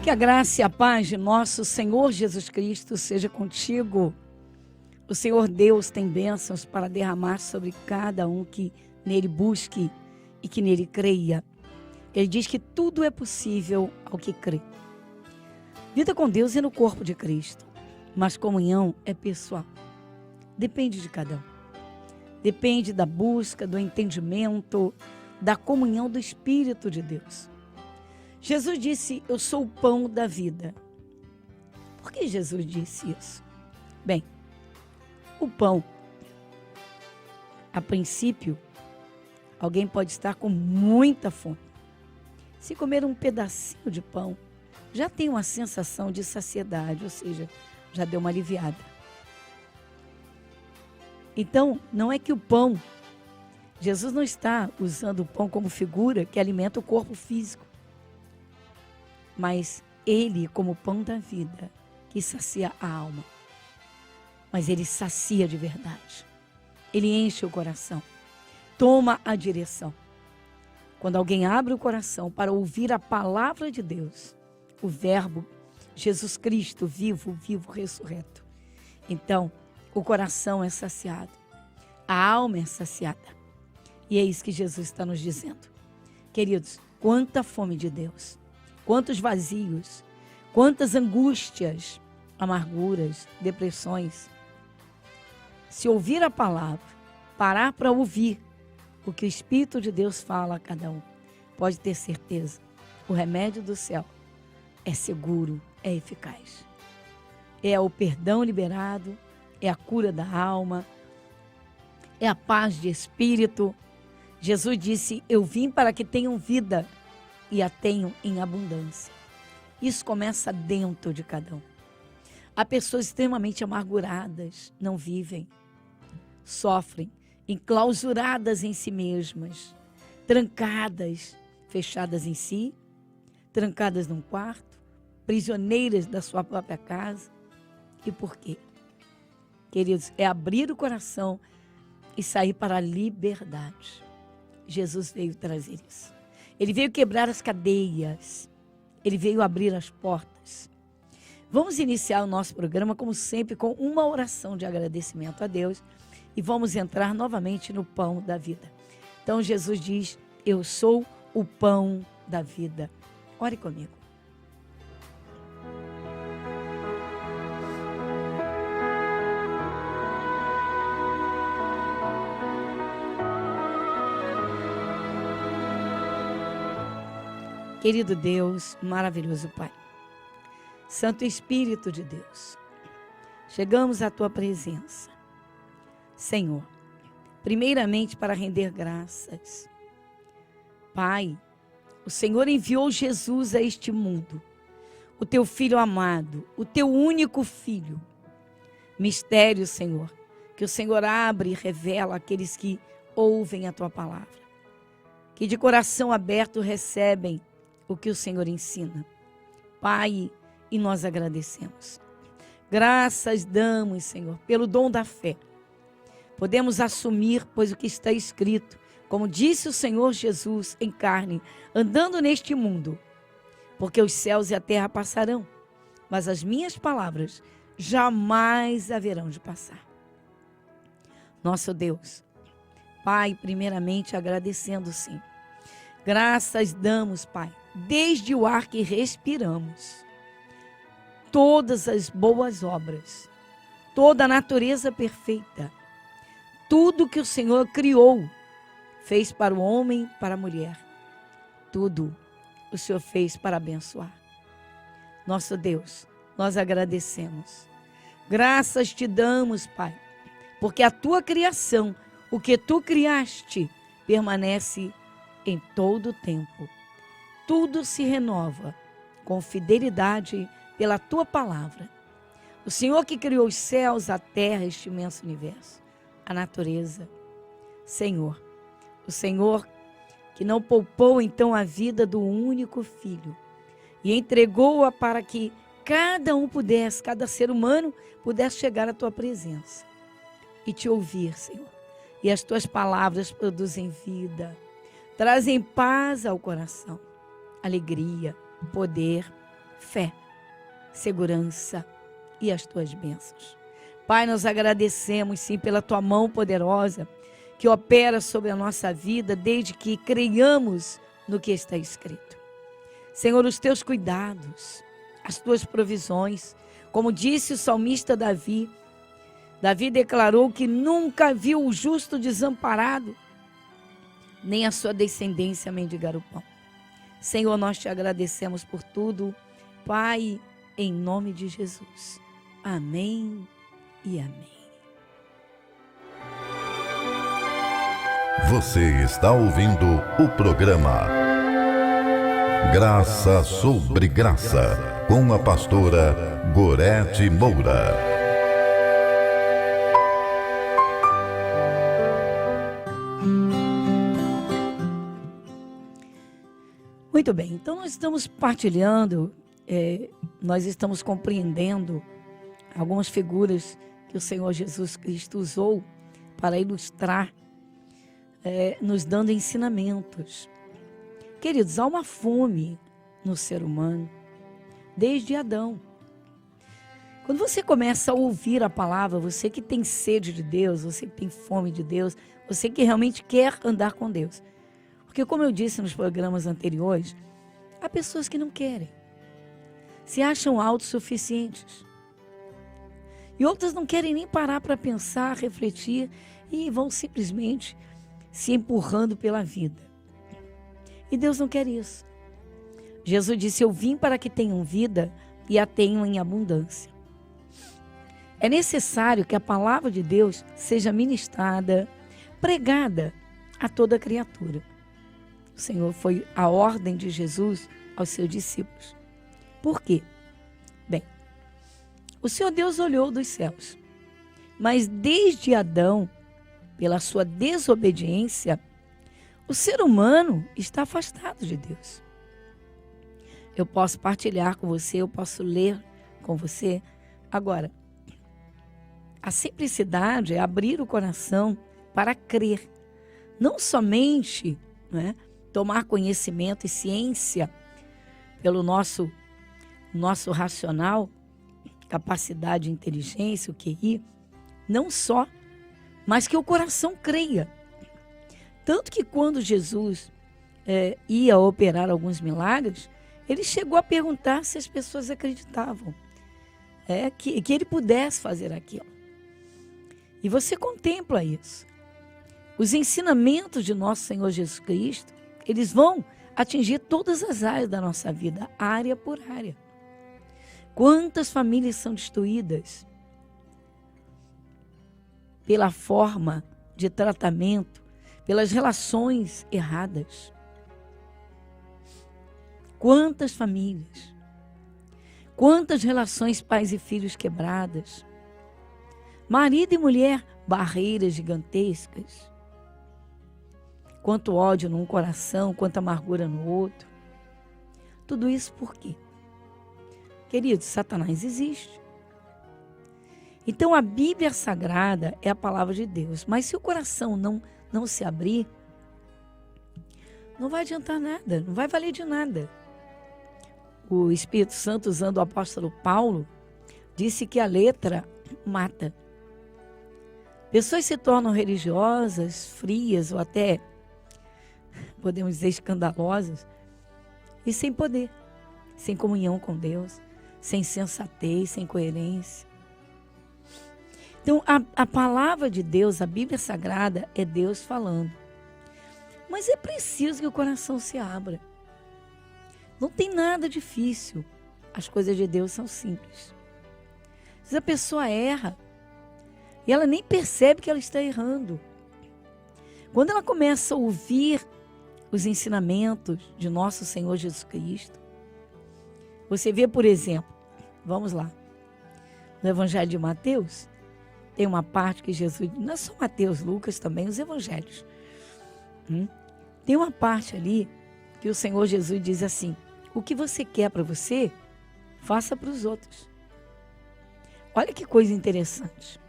Que a graça e a paz de nosso Senhor Jesus Cristo seja contigo. O Senhor Deus tem bênçãos para derramar sobre cada um que nele busque e que nele creia. Ele diz que tudo é possível ao que crê. Vida com Deus é no corpo de Cristo, mas comunhão é pessoal. Depende de cada um. Depende da busca, do entendimento, da comunhão do Espírito de Deus. Jesus disse, eu sou o pão da vida. Por que Jesus disse isso? Bem, o pão, a princípio, alguém pode estar com muita fome. Se comer um pedacinho de pão, já tem uma sensação de saciedade, ou seja, já deu uma aliviada. Então, não é que o pão, Jesus não está usando o pão como figura que alimenta o corpo físico, mas ele como pão da vida, que sacia a alma. Mas ele sacia de verdade. Ele enche o coração, toma a direção. Quando alguém abre o coração para ouvir a palavra de Deus, o verbo, Jesus Cristo, vivo, ressurreto. Então, o coração é saciado, a alma é saciada. E é isso que Jesus está nos dizendo. Queridos, quanta fome de Deus, quantos vazios, quantas angústias, amarguras, depressões. Se ouvir a palavra, parar para ouvir o que o Espírito de Deus fala a cada um, pode ter certeza, o remédio do céu é seguro, é eficaz. É o perdão liberado, é a cura da alma, é a paz de espírito. Jesus disse, eu vim para que tenham vida e a tenham em abundância. Isso começa dentro de cada um. Há pessoas extremamente amarguradas, não vivem, sofrem, enclausuradas em si mesmas, trancadas, fechadas em si, trancadas num quarto, prisioneiras da sua própria casa. E por quê? Queridos, é abrir o coração e sair para a liberdade. Jesus veio trazer isso. Ele veio quebrar as cadeias. Ele veio abrir as portas. Vamos iniciar o nosso programa, como sempre, com uma oração de agradecimento a Deus. E vamos entrar novamente no pão da vida. Então, Jesus diz, eu sou o pão da vida. Ore comigo. Querido Deus, maravilhoso Pai, Santo Espírito de Deus, chegamos à Tua presença, Senhor, primeiramente para render graças. Pai, o Senhor enviou Jesus a este mundo, o Teu Filho amado, o Teu único Filho. Mistério, Senhor, que o Senhor abre e revela àqueles que ouvem a Tua palavra, que de coração aberto recebem o que o Senhor ensina. Pai, e nós agradecemos. Graças damos, Senhor, pelo dom da fé. Podemos assumir, pois o que está escrito, como disse o Senhor Jesus em carne, andando neste mundo, porque os céus e a terra passarão, mas as minhas palavras jamais haverão de passar. Nosso Deus, Pai, primeiramente agradecendo, sim. Graças damos, Pai, desde o ar que respiramos, todas as boas obras, toda a natureza perfeita, tudo que o Senhor criou, fez para o homem, para a mulher, tudo o Senhor fez para abençoar. Nosso Deus, nós agradecemos. Graças te damos, Pai, porque a tua criação, o que tu criaste, permanece em todo o tempo. Tudo se renova com fidelidade pela tua palavra. O Senhor que criou os céus, a terra, este imenso universo, a natureza. Senhor, o Senhor que não poupou então a vida do único filho e entregou-a para que cada um pudesse, cada ser humano pudesse chegar à tua presença e te ouvir, Senhor. E as tuas palavras produzem vida, trazem paz ao coração, alegria, poder, fé, segurança e as tuas bênçãos. Pai, nós agradecemos sim pela tua mão poderosa que opera sobre a nossa vida desde que creiamos no que está escrito. Senhor, os teus cuidados, as tuas provisões, como disse o salmista Davi declarou que nunca viu o justo desamparado, nem a sua descendência mendigar o pão. Senhor, nós te agradecemos por tudo, Pai, em nome de Jesus. Amém e amém. Você está ouvindo o programa Graça sobre Graça, com a pastora Gorete Moura. Muito bem, então nós estamos partilhando, nós estamos compreendendo algumas figuras que o Senhor Jesus Cristo usou para ilustrar, nos dando ensinamentos. Queridos, há uma fome no ser humano desde Adão. Quando você começa a ouvir a palavra, você que tem sede de Deus, você que tem fome de Deus, você que realmente quer andar com Deus. Porque, como eu disse nos programas anteriores, há pessoas que não querem, se acham autossuficientes. E outras não querem nem parar para pensar, refletir e vão simplesmente se empurrando pela vida. E Deus não quer isso. Jesus disse: eu vim para que tenham vida e a tenham em abundância. É necessário que a palavra de Deus seja ministrada, pregada a toda criatura. O Senhor foi a ordem de Jesus aos seus discípulos. Por quê? Bem, o Senhor Deus olhou dos céus, mas desde Adão, pela sua desobediência, o ser humano está afastado de Deus. Eu posso partilhar com você, eu posso ler com você. Agora, a simplicidade é abrir o coração para crer, não somente, tomar conhecimento e ciência pelo nosso racional, capacidade de inteligência, o QI, não só, mas que o coração creia. Tanto que quando Jesus ia operar alguns milagres, ele chegou a perguntar se as pessoas acreditavam que ele pudesse fazer aquilo. E você contempla isso. Os ensinamentos de nosso Senhor Jesus Cristo, eles vão atingir todas as áreas da nossa vida, área por área. Quantas famílias são destruídas pela forma de tratamento, pelas relações erradas? Quantas famílias, quantas relações pais e filhos quebradas, marido e mulher, barreiras gigantescas, quanto ódio num coração, quanta amargura no outro. Tudo isso por quê? Queridos, Satanás existe. Então a Bíblia Sagrada é a palavra de Deus, mas se o coração não se abrir, não vai adiantar nada, não vai valer de nada. O Espírito Santo, usando o apóstolo Paulo, disse que a letra mata. Pessoas se tornam religiosas, frias ou até, podemos dizer, escandalosas, e sem poder, sem comunhão com Deus, sem sensatez, sem coerência. Então, a palavra de Deus, a Bíblia Sagrada, é Deus falando. Mas é preciso que o coração se abra. Não tem nada difícil. As coisas de Deus são simples. Às vezes a pessoa erra e ela nem percebe que ela está errando. Quando ela começa a ouvir os ensinamentos de nosso Senhor Jesus Cristo, você vê, por exemplo, vamos lá, no Evangelho de Mateus, tem uma parte que Jesus, não é só Mateus, Lucas também, os evangelhos. Tem uma parte ali que o Senhor Jesus diz assim: o que você quer para você, faça para os outros. Olha que coisa interessante.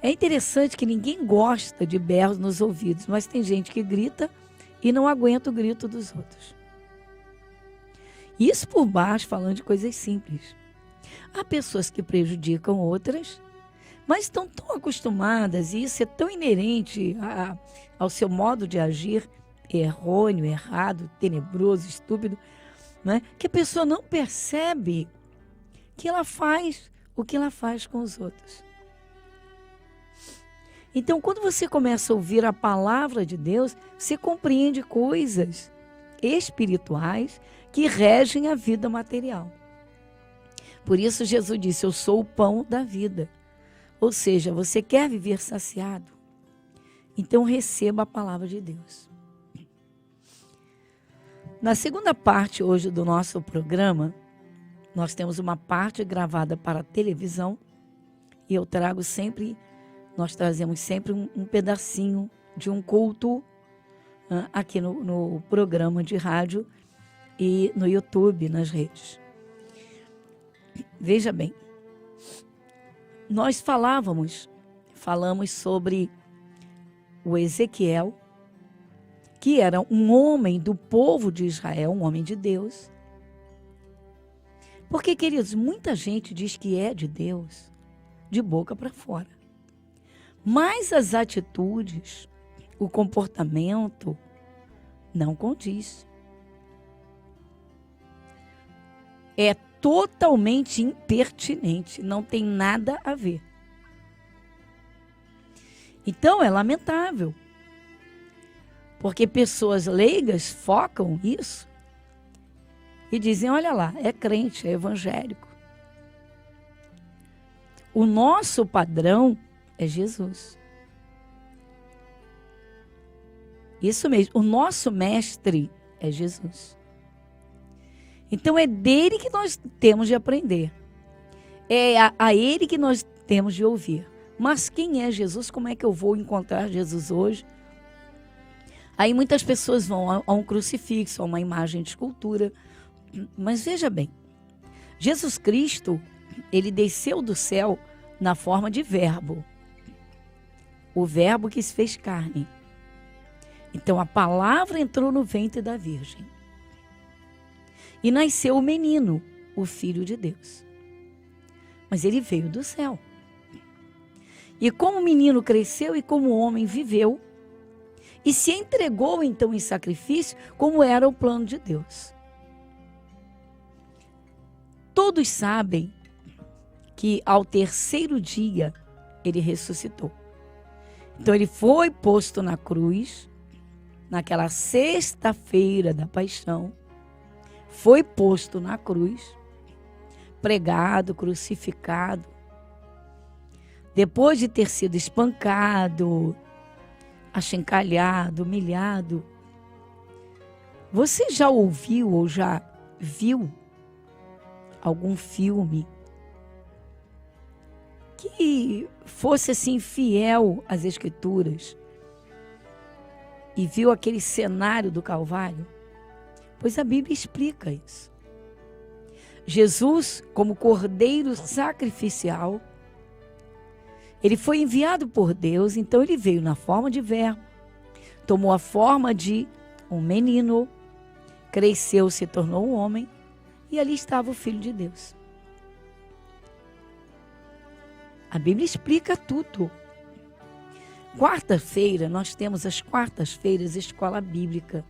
É interessante que ninguém gosta de berros nos ouvidos, mas tem gente que grita e não aguenta o grito dos outros. Isso por baixo, falando de coisas simples. Há pessoas que prejudicam outras, mas estão tão acostumadas, e isso é tão inerente ao seu modo de agir, errôneo, errado, tenebroso, estúpido, né? Que a pessoa não percebe que ela faz o que ela faz com os outros. Então, quando você começa a ouvir a palavra de Deus, você compreende coisas espirituais que regem a vida material. Por isso Jesus disse, eu sou o pão da vida. Ou seja, você quer viver saciado? Então receba a palavra de Deus. Na segunda parte hoje do nosso programa, nós temos uma parte gravada para a televisão e nós trazemos sempre um pedacinho de um culto aqui no programa de rádio e no YouTube, nas redes. Veja bem, nós falamos sobre o Ezequiel, que era um homem do povo de Israel, um homem de Deus. Porque, queridos, muita gente diz que é de Deus, de boca para fora. Mas as atitudes, o comportamento, não condiz. É totalmente impertinente, não tem nada a ver. Então, é lamentável. Porque pessoas leigas focam isso e dizem, olha lá, é crente, é evangélico. O nosso padrão é Jesus. Isso mesmo, o nosso mestre é Jesus. Então é dele que nós temos de aprender. É a ele que nós temos de ouvir. Mas quem é Jesus? Como é que eu vou encontrar Jesus hoje? Aí muitas pessoas vão a um crucifixo, a uma imagem de escultura. Mas veja bem, Jesus Cristo, ele desceu do céu na forma de verbo. O verbo que se fez carne. Então a palavra entrou no ventre da Virgem. E nasceu o menino, o Filho de Deus. Mas ele veio do céu. E como o menino cresceu e como o homem viveu, e se entregou então em sacrifício, como era o plano de Deus. Todos sabem que ao terceiro dia ele ressuscitou. Então ele foi posto na cruz, naquela sexta-feira da paixão, foi posto na cruz, pregado, crucificado, depois de ter sido espancado, achincalhado, humilhado. Você já ouviu ou já viu algum filme que fosse assim fiel às Escrituras e viu aquele cenário do Calvário? Pois a Bíblia explica isso. Jesus, como cordeiro sacrificial, ele foi enviado por Deus, então ele veio na forma de verbo, tomou a forma de um menino, cresceu, se tornou um homem, e ali estava o Filho de Deus. A Bíblia explica tudo. Quarta-feira, nós temos as quartas-feiras escola bíblica.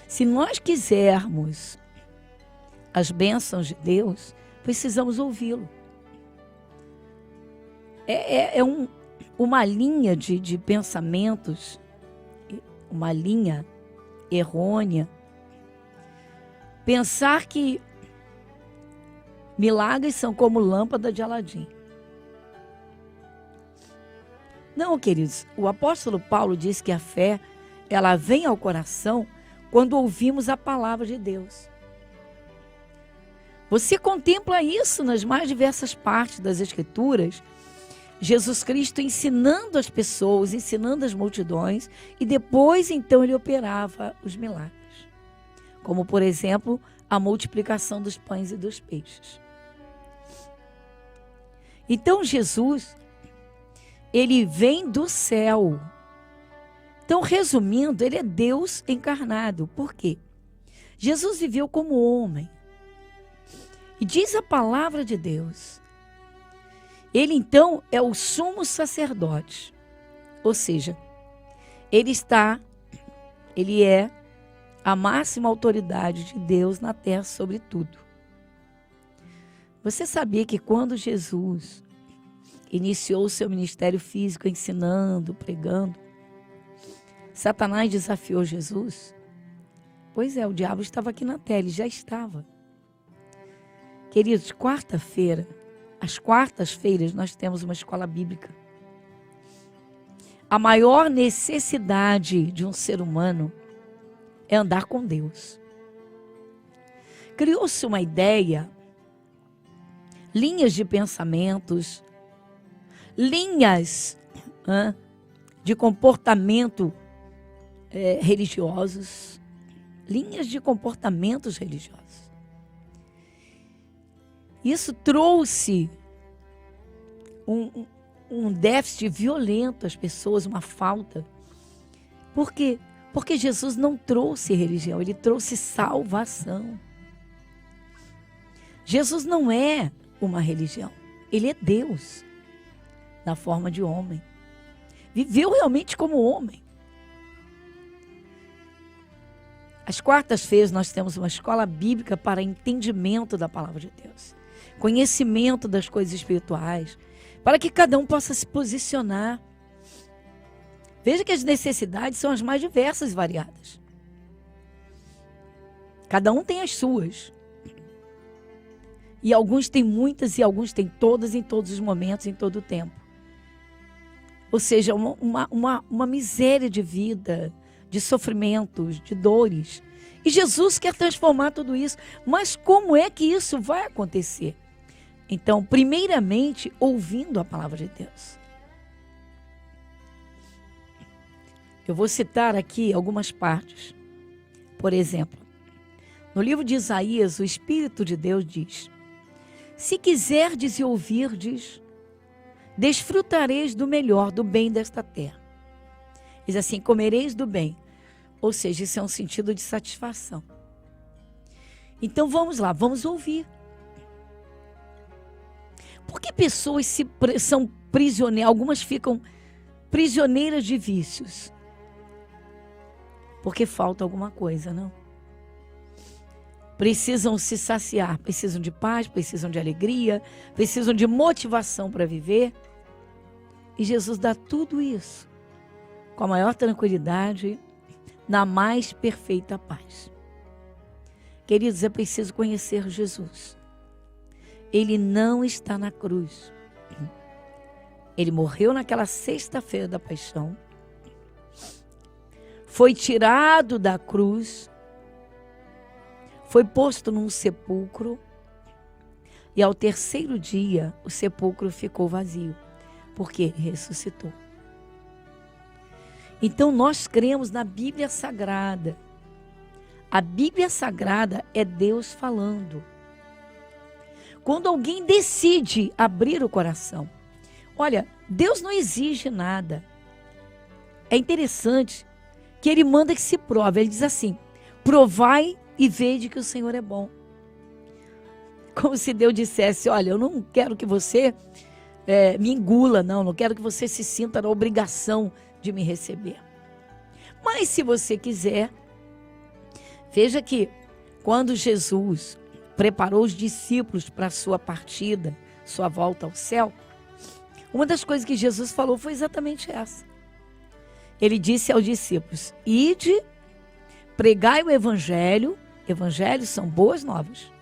Se nós quisermos as bênçãos de Deus, precisamos ouvi-lo. Uma linha de pensamentos, uma linha errônea. Pensar que milagres são como lâmpada de Aladim. Não, queridos, o apóstolo Paulo diz que a fé, ela vem ao coração quando ouvimos a palavra de Deus. Você contempla isso nas mais diversas partes das Escrituras, Jesus Cristo ensinando as pessoas, ensinando as multidões, e depois então ele operava os milagres. Como, por exemplo, a multiplicação dos pães e dos peixes. Então Jesus, ele vem do céu. Então, resumindo, ele é Deus encarnado. Por quê? Jesus viveu como homem. E diz a palavra de Deus, ele então é o sumo sacerdote. Ou seja, ele é a máxima autoridade de Deus na terra sobre tudo. Você sabia que quando Jesus iniciou o seu ministério físico, ensinando, pregando, Satanás desafiou Jesus? Pois é, o diabo estava aqui na terra, ele já estava. Queridos, às quartas-feiras nós temos uma escola bíblica. A maior necessidade de um ser humano é andar com Deus. Criou-se uma ideia, linhas de pensamentos, linhas de comportamento religiosos, linhas de comportamentos religiosos. Isso trouxe um déficit violento às pessoas, uma falta. Por quê? Porque Jesus não trouxe religião, ele trouxe salvação. Jesus não é uma religião, ele é Deus, na forma de homem. Viveu realmente como homem. Às quartas-feiras nós temos uma escola bíblica para entendimento da palavra de Deus, conhecimento das coisas espirituais, para que cada um possa se posicionar. Veja que as necessidades são as mais diversas e variadas. Cada um tem as suas. E alguns têm muitas e alguns têm todas em todos os momentos, em todo o tempo. Ou seja, uma miséria de vida, de sofrimentos, de dores. E Jesus quer transformar tudo isso. Mas como é que isso vai acontecer? Então, primeiramente, ouvindo a palavra de Deus. Eu vou citar aqui algumas partes. Por exemplo, no livro de Isaías, o Espírito de Deus diz: se quiserdes e ouvirdes, desfrutareis do melhor, do bem desta terra. Diz assim: comereis do bem. Ou seja, isso é um sentido de satisfação. Então vamos lá, vamos ouvir. Por que pessoas são prisioneiras, algumas ficam prisioneiras de vícios? Porque falta alguma coisa, não? Precisam se saciar, precisam de paz, precisam de alegria, precisam de motivação para viver. E Jesus dá tudo isso com a maior tranquilidade, na mais perfeita paz. Queridos, é preciso conhecer Jesus. Ele não está na cruz. Ele morreu naquela sexta-feira da paixão. Foi tirado da cruz. Foi posto num sepulcro. E ao terceiro dia, o sepulcro ficou vazio. Porque ele ressuscitou. Então nós cremos na Bíblia Sagrada. A Bíblia Sagrada é Deus falando. Quando alguém decide abrir o coração, olha, Deus não exige nada. É interessante que ele manda que se prove. Ele diz assim: provai e vede que o Senhor é bom. Como se Deus dissesse: olha, eu não quero que você me engula, não quero que você se sinta na obrigação de me receber. Mas se você quiser, veja que quando Jesus preparou os discípulos para a sua partida, sua volta ao céu, uma das coisas que Jesus falou foi exatamente essa. Ele disse aos discípulos: ide, pregai o evangelho são boas novas.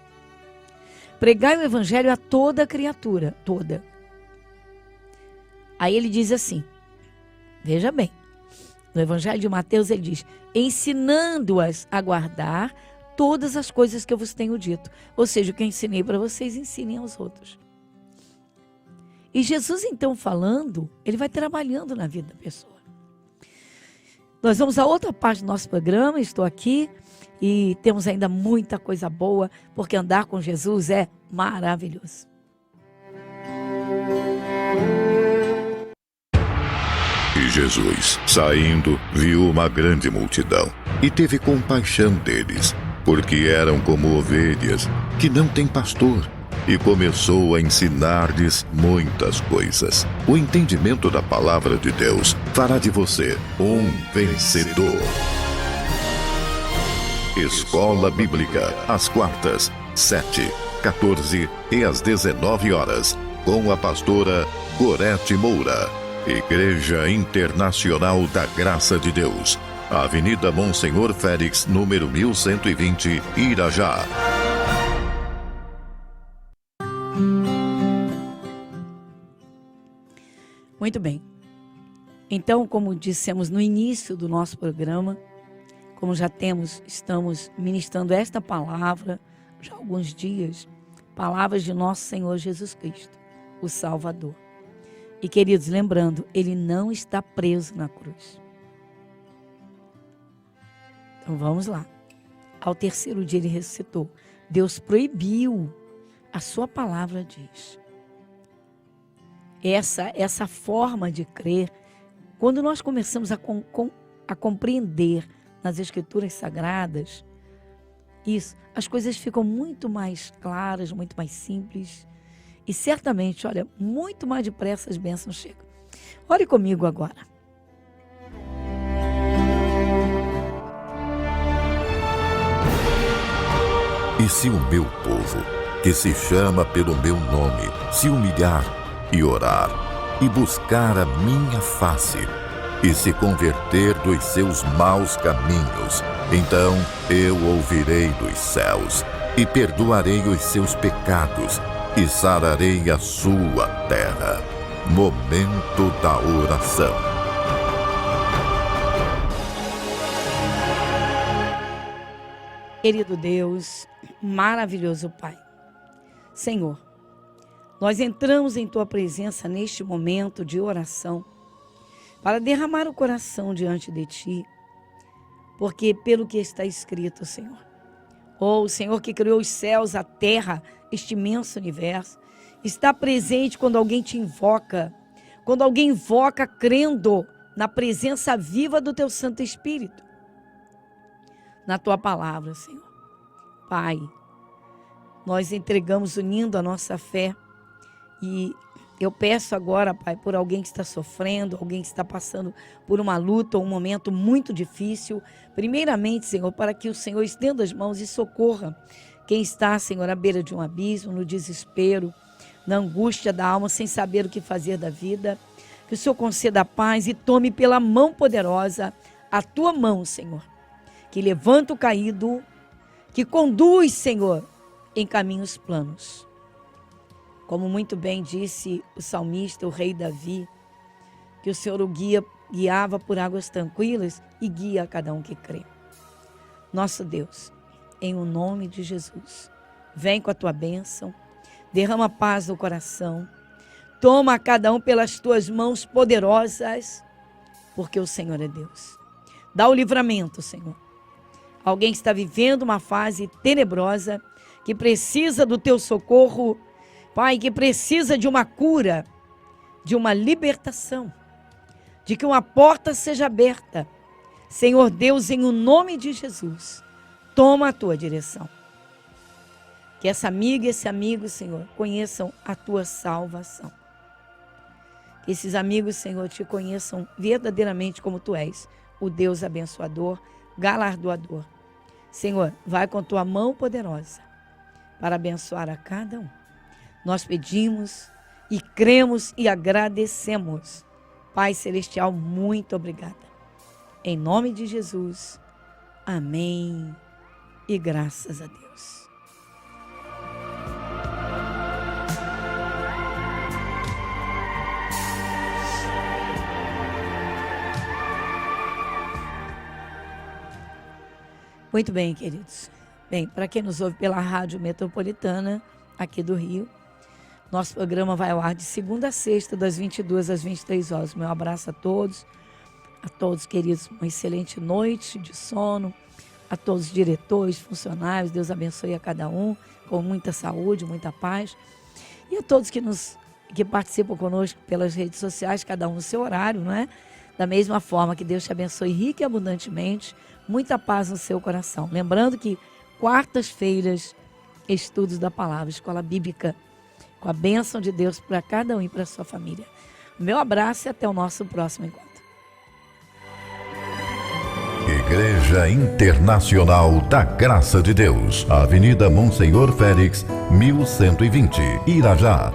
Pregai o evangelho a toda criatura, toda. Aí ele diz assim, veja bem, no evangelho de Mateus ele diz: ensinando-as a guardar todas as coisas que eu vos tenho dito. Ou seja, o que eu ensinei para vocês, ensinem aos outros. E Jesus então falando, ele vai trabalhando na vida da pessoa. Nós vamos a outra parte do nosso programa, estou aqui e temos ainda muita coisa boa, porque andar com Jesus é maravilhoso. E Jesus, saindo, viu uma grande multidão e teve compaixão deles, porque eram como ovelhas que não têm pastor, e começou a ensinar-lhes muitas coisas. O entendimento da palavra de Deus fará de você um vencedor. Escola Bíblica, às quartas, 7, 14 e às 19 horas, com a pastora Gorete Moura. Igreja Internacional da Graça de Deus, Avenida Monsenhor Félix, número 1120, Irajá. Muito bem. Então, como dissemos no início do nosso programa, como já estamos ministrando esta palavra já há alguns dias, palavras de nosso Senhor Jesus Cristo, o Salvador. E, queridos, lembrando, ele não está preso na cruz. Então, vamos lá. Ao terceiro dia ele ressuscitou. Deus proibiu, a sua palavra diz. Essa forma de crer, quando nós começamos a compreender nas Escrituras Sagradas, as coisas ficam muito mais claras, muito mais simples. E certamente, olha, muito mais depressa as bênçãos chegam. Ore comigo agora. E se o meu povo, que se chama pelo meu nome, se humilhar e orar, e buscar a minha face, e se converter dos seus maus caminhos, então eu ouvirei dos céus, e perdoarei os seus pecados, e sararei a sua terra. Momento da oração. Querido Deus, maravilhoso Pai, Senhor, nós entramos em Tua presença neste momento de oração para derramar o coração diante de Ti, porque pelo que está escrito, Senhor, o Senhor que criou os céus, a terra, este imenso universo, está presente quando alguém te invoca, quando alguém invoca crendo na presença viva do Teu Santo Espírito, na Tua palavra, Senhor. Pai, nós entregamos unindo a nossa fé e eu peço agora, Pai, por alguém que está sofrendo, alguém que está passando por uma luta ou um momento muito difícil, primeiramente, Senhor, para que o Senhor estenda as mãos e socorra quem está, Senhor, à beira de um abismo, no desespero, na angústia da alma, sem saber o que fazer da vida. Que o Senhor conceda a paz e tome pela mão poderosa a Tua mão, Senhor, que levanta o caído, que conduz, Senhor, em caminhos planos. Como muito bem disse o salmista, o rei Davi, que o Senhor o guiava por águas tranquilas e guia a cada um que crê. Nosso Deus, em o nome de Jesus, vem com a Tua bênção, derrama paz no coração, toma a cada um pelas Tuas mãos poderosas, porque o Senhor é Deus. Dá o livramento, Senhor. Alguém que está vivendo uma fase tenebrosa, que precisa do Teu socorro, Pai, que precisa de uma cura, de uma libertação, de que uma porta seja aberta. Senhor Deus, em o nome de Jesus, toma a Tua direção. Que essa amiga e esse amigo, Senhor, conheçam a Tua salvação. Que esses amigos, Senhor, te conheçam verdadeiramente como Tu és, o Deus abençoador, galardoador. Senhor, vai com Tua mão poderosa para abençoar a cada um. Nós pedimos e cremos e agradecemos. Pai Celestial, muito obrigada. Em nome de Jesus, amém e graças a Deus. Muito bem, queridos. Bem, para quem nos ouve pela Rádio Metropolitana, aqui do Rio, nosso programa vai ao ar de segunda a sexta, das 22 às 23 horas. Meu abraço a todos, queridos, uma excelente noite de sono, a todos os diretores, funcionários, Deus abençoe a cada um, com muita saúde, muita paz. E a todos que participam conosco pelas redes sociais, cada um no seu horário, não é? Da mesma forma, que Deus te abençoe rica e abundantemente, muita paz no seu coração. Lembrando que quartas-feiras, estudos da palavra, escola bíblica, com a bênção de Deus para cada um e para a sua família. Meu abraço e até o nosso próximo encontro. Igreja Internacional da Graça de Deus, Avenida Monsenhor Félix, 1120, Irajá.